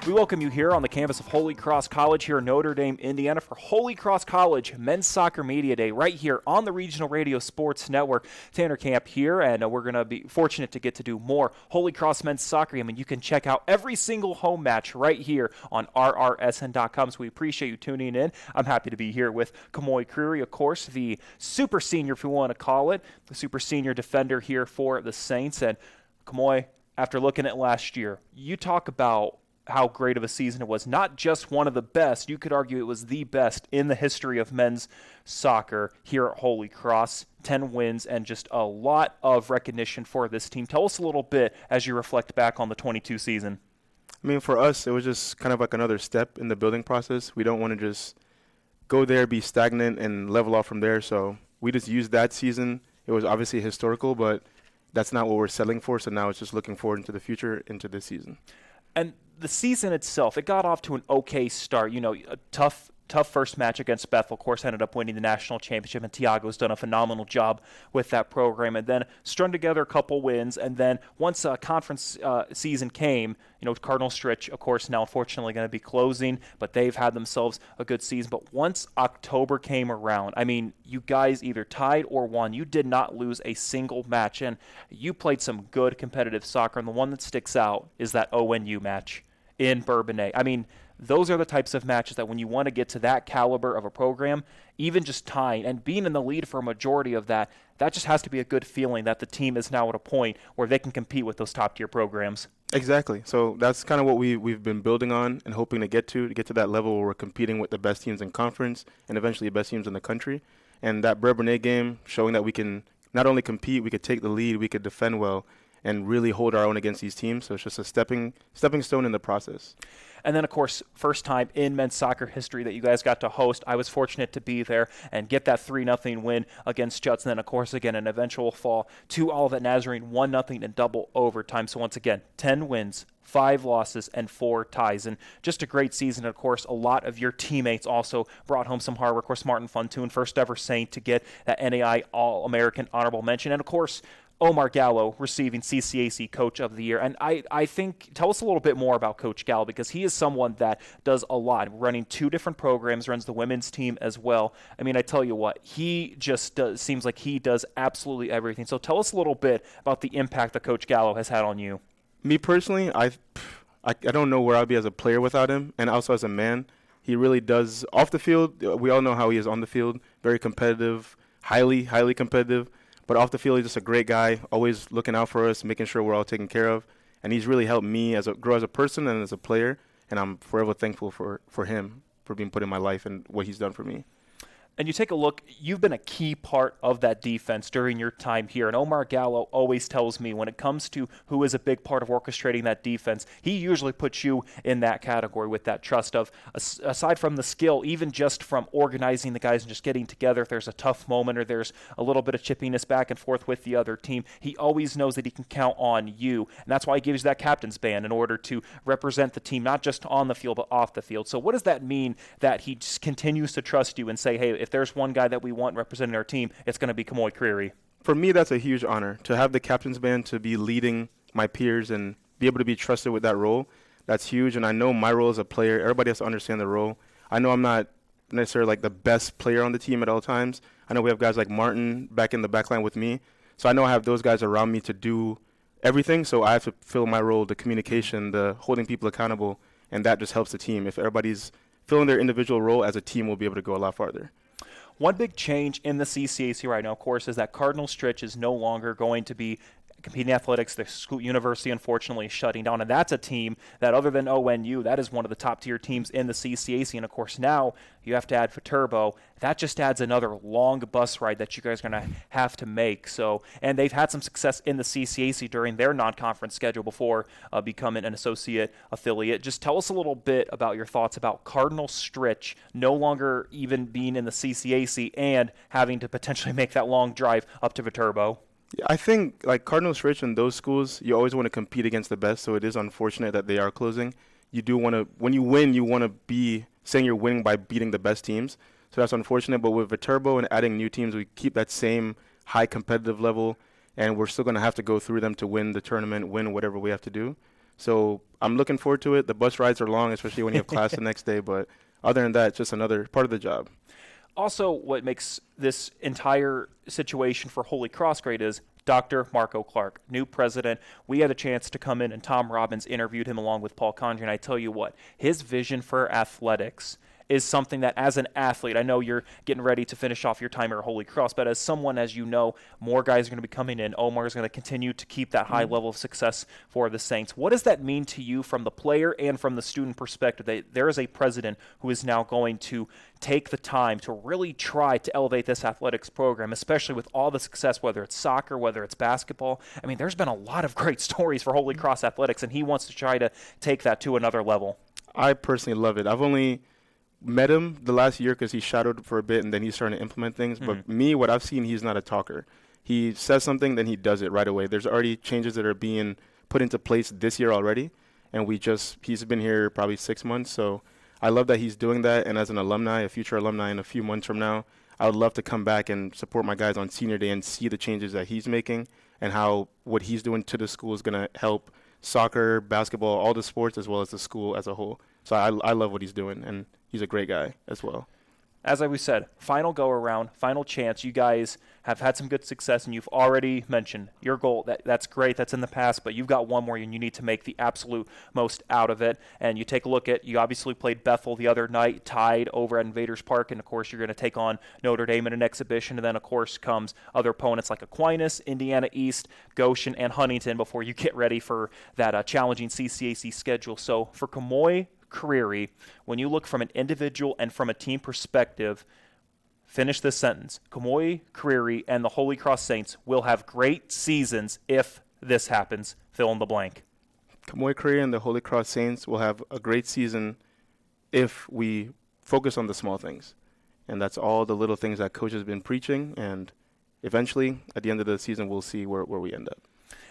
We welcome you here on the campus of Holy Cross College here in Notre Dame, Indiana for Holy Cross College Men's Soccer Media Day right here on the Regional Radio Sports Network. Tanner Camp here, and we're going to be fortunate to get to do more Holy Cross Men's Soccer. I mean, you can check out every single home match right here on rrsn.com, so we appreciate you tuning in. I'm happy to be here with Kamoy Creary, of course, the super senior, if you want to call it, the super senior defender here for the Saints. And Kamoy, after looking at last year, you talk about how great of a season it was. Not just one of the best, you could argue it was the best in the history of men's soccer here at Holy Cross. 10 wins and just a lot of recognition for this team. Tell us a little bit as you reflect back on the 22 season. I mean, for us, it was just kind of like another step in the building process. We don't want to just go there, be stagnant, and level off from there. So we just used that season. It was obviously historical, but that's not what we're settling for. So now it's just looking forward into the future, into this season. And the season itself, it got off to an okay start. You know, a tough first match against Bethel. Of course, ended up winning the national championship, and Tiago's done a phenomenal job with that program. And then strung together a couple wins. And then once conference season came, you know, Cardinal Stritch, of course, now unfortunately going to be closing, but they've had themselves a good season. But once October came around, I mean, you guys either tied or won. You did not lose a single match, and you played some good competitive soccer. And the one that sticks out is that ONU match in Bourbonnais. I mean, those are the types of matches that when you want to get to that caliber of a program, even just tying and being in the lead for a majority of that, that just has to be a good feeling that the team is now at a point where they can compete with those top-tier programs. Exactly. So that's kind of what we've been building on and hoping to get to that level where we're competing with the best teams in conference and eventually the best teams in the country. And that Bourbonnais game showing that we can not only compete, we could take the lead, we could defend well, and really hold our own against these teams. So it's just a stepping stone in the process. And then, of course, first time in men's soccer history that you guys got to host. I was fortunate to be there and get that 3-0 win against Juts. And then, of course, again, an eventual fall to Olivet Nazarene, 1-0 in double overtime. So once again, 10 wins, 5 losses, and 4 ties. And just a great season. Of course, a lot of your teammates also brought home some hard work. Of course, Martin Funtoon, first ever Saint to get that NAI All-American honorable mention. And, of course, Omar Gallo receiving CCAC Coach of the Year. And I think, tell us a little bit more about Coach Gallo, because he is someone that does a lot, running 2 different programs, runs the women's team as well. I mean, I tell you what, he just seems like he does absolutely everything. So tell us a little bit about the impact that Coach Gallo has had on you. Me personally, I don't know where I'd be as a player without him, and also as a man. He really does, off the field, we all know how he is on the field, very competitive, highly competitive. But off the field, he's just a great guy, always looking out for us, making sure we're all taken care of. And he's really helped me grow as a person and as a player. And I'm forever thankful for him, for being put in my life and what he's done for me. And you take a look, you've been a key part of that defense during your time here. And Omar Gallo always tells me when it comes to who is a big part of orchestrating that defense, he usually puts you in that category with that trust of, aside from the skill, even just from organizing the guys and just getting together, if there's a tough moment or there's a little bit of chippiness back and forth with the other team, he always knows that he can count on you. And that's why he gives you that captain's band in order to represent the team, not just on the field, but off the field. So what does that mean that he just continues to trust you and say, hey, if there's one guy that we want representing our team, it's going to be Kamoy Creary? For me, that's a huge honor to have the captain's band, to be leading my peers and be able to be trusted with that role. That's huge, and I know my role as a player. Everybody has to understand the role. I know I'm not necessarily like the best player on the team at all times. I know we have guys like Martin back in the back line with me, so I know I have those guys around me to do everything, so I have to fill my role, the communication, the holding people accountable, and that just helps the team. If everybody's filling their individual role, as a team, we'll be able to go a lot farther. One big change in the CCAC right now, of course, is that Cardinal Stritch is no longer going to be competing athletics. The school university, unfortunately, is shutting down, and that's a team that, other than ONU, that is one of the top-tier teams in the CCAC. And, of course, now you have to add Viterbo. That just adds another long bus ride that you guys are going to have to make. So, and they've had some success in the CCAC during their non-conference schedule before becoming an associate affiliate. Just tell us a little bit about your thoughts about Cardinal Stritch no longer even being in the CCAC and having to potentially make that long drive up to Viterbo. Yeah, I think like Cardinal Stritch and those schools, you always want to compete against the best, so it is unfortunate that they are closing. You do want to, when you win, you want to be saying you're winning by beating the best teams. So that's unfortunate, but with Viterbo and adding new teams, we keep that same high competitive level, and we're still going to have to go through them to win the tournament, win whatever we have to do. So I'm looking forward to it. The bus rides are long, especially when you have class the next day. But other than that, it's just another part of the job. Also, what makes this entire situation for Holy Cross great is Dr. Marco Clark, new president. We had a chance to come in, and Tom Robbins interviewed him along with Paul Condry, and I tell you what, his vision for athletics is something that, as an athlete, I know you're getting ready to finish off your time here at Holy Cross, but as someone, as you know, more guys are going to be coming in. Omar is going to continue to keep that high level of success for the Saints. What does that mean to you from the player and from the student perspective that there is a president who is now going to take the time to really try to elevate this athletics program, especially with all the success, whether it's soccer, whether it's basketball? I mean, there's been a lot of great stories for Holy Cross athletics, and he wants to try to take that to another level. I personally love it. I've only met him the last year because he shadowed for a bit and then he's starting to implement things. But me, what I've seen, he's not a talker. He says something, then he does it right away. There's already changes that are being put into place this year already, and he's been here probably 6 months. So I love that he's doing that. And as an alumni, a future alumni in a few months from now, I would love to come back and support my guys on senior day and see the changes that he's making and how what he's doing to the school is going to help soccer, basketball, all the sports, as well as the school as a whole. So I love what he's doing, and he's a great guy as well. As we said, final go-around, final chance. You guys have had some good success, and you've already mentioned your goal. That's great. That's in the past, but you've got one more, and you need to make the absolute most out of it. And you take a look at, you obviously played Bethel the other night, tied over at Invaders Park, and, of course, you're going to take on Notre Dame in an exhibition. And then, of course, comes other opponents like Aquinas, Indiana East, Goshen, and Huntington before you get ready for that challenging CCAC schedule. So for Kamoy Creary, when you look from an individual and from a team perspective, finish this sentence. Kamoy Creary and the Holy Cross Saints will have great seasons if this happens. Fill in the blank. Kamoy Creary and the Holy Cross Saints will have a great season if we focus on the small things. And that's all the little things that coach has been preaching. And eventually, at the end of the season, we'll see where we end up.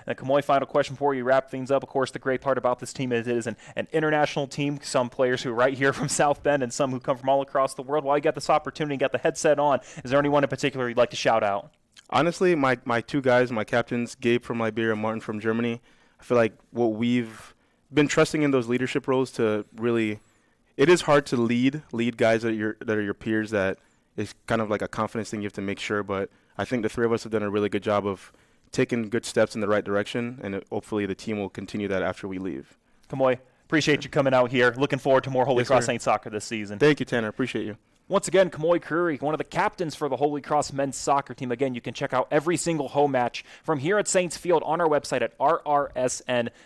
And Kamoy, final question before you wrap things up. Of course, the great part about this team is it is an international team. Some players who are right here from South Bend and some who come from all across the world. While you got this opportunity, got the headset on, is there anyone in particular you'd like to shout out? Honestly, my two guys, my captains, Gabe from Liberia, Martin from Germany, I feel like what we've been trusting in those leadership roles to really – it is hard to lead guys that are your peers. That is kind of like a confidence thing you have to make sure. But I think the three of us have done a really good job of – taking good steps in the right direction, and hopefully the team will continue that after we leave. Kamoy, appreciate you coming out here. Looking forward to more Holy Cross Saints soccer this season. Thank you, Tanner. Appreciate you. Once again, Kamoy Creary, one of the captains for the Holy Cross men's soccer team. Again, you can check out every single home match from here at Saints Field on our website at rrsn.com.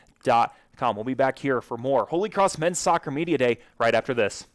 We'll be back here for more Holy Cross men's soccer media day right after this.